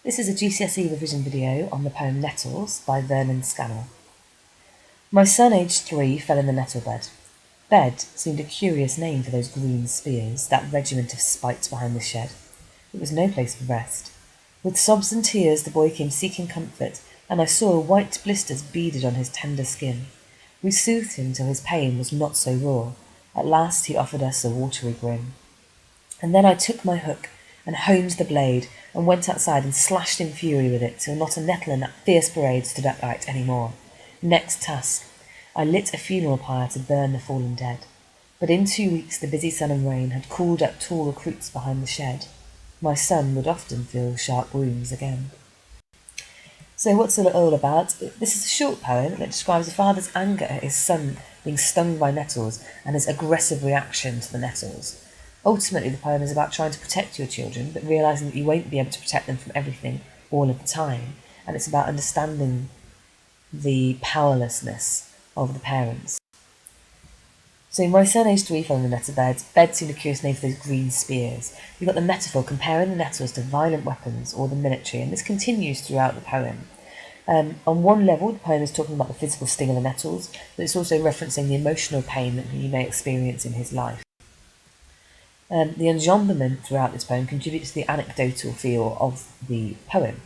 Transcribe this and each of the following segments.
This is a GCSE revision video on the poem Nettles by Vernon Scannell. My son, aged 3, fell in the nettle bed. Bed seemed a curious name for those green spears, that regiment of spikes behind the shed. It was no place for rest. With sobs and tears the boy came seeking comfort, and I saw white blisters beaded on his tender skin. We soothed him till his pain was not so raw. At last he offered us a watery grin. And then I took my hook and honed the blade and went outside and slashed in fury with it till not a nettle in that fierce parade stood upright any more. Next task, I lit a funeral pyre to burn the fallen dead. But in 2 weeks the busy sun and rain had cooled up tall recruits behind the shed. My son would often feel sharp wounds again. So what's it all about? This is a short poem that describes a father's anger at his son being stung by nettles and his aggressive reaction to the nettles. Ultimately, the poem is about trying to protect your children, but realising that you won't be able to protect them from everything all of the time. And it's about understanding the powerlessness of the parents. So my son, aged 3, fell in the nettle bed. Bed seemed a curious name for those green spears. You've got the metaphor comparing the nettles to violent weapons or the military, and this continues throughout the poem. On one level, the poem is talking about the physical sting of the nettles, but it's also referencing the emotional pain that he may experience in his life. The enjambment throughout this poem contributes to the anecdotal feel of the poem.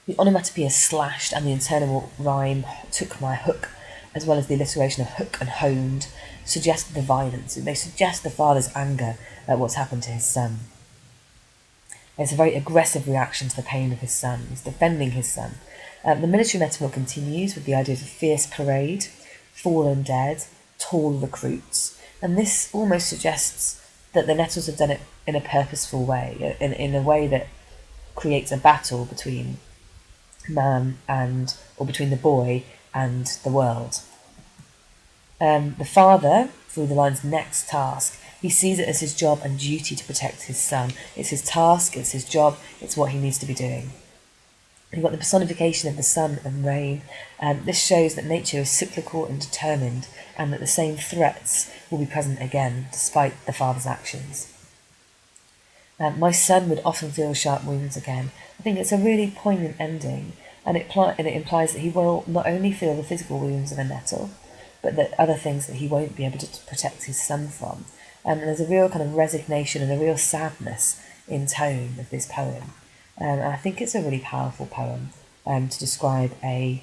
The onomatopoeia slashed and the internal rhyme took my hook, as well as the alliteration of hook and honed, suggest the violence. They suggest the father's anger at what's happened to his son. It's a very aggressive reaction to the pain of his son. He's defending his son. The military metaphor continues with the idea of a fierce parade, fallen dead, tall recruits, and this almost suggests that the nettles have done it in a purposeful way, in a way that creates a battle between between the boy and the world. The father, through the line's next task, he sees it as his job and duty to protect his son. It's his task, it's his job, it's what he needs to be doing. You've got the personification of the sun and rain. This shows that nature is cyclical and determined, and that the same threats will be present again, despite the father's actions. My son would often feel sharp wounds again. I think it's a really poignant ending, and it implies that he will not only feel the physical wounds of a nettle, but that other things that he won't be able to protect his son from. And there's a real kind of resignation and a real sadness in tone of this poem. And I think it's a really powerful poem to describe a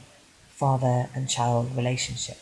father and child relationship.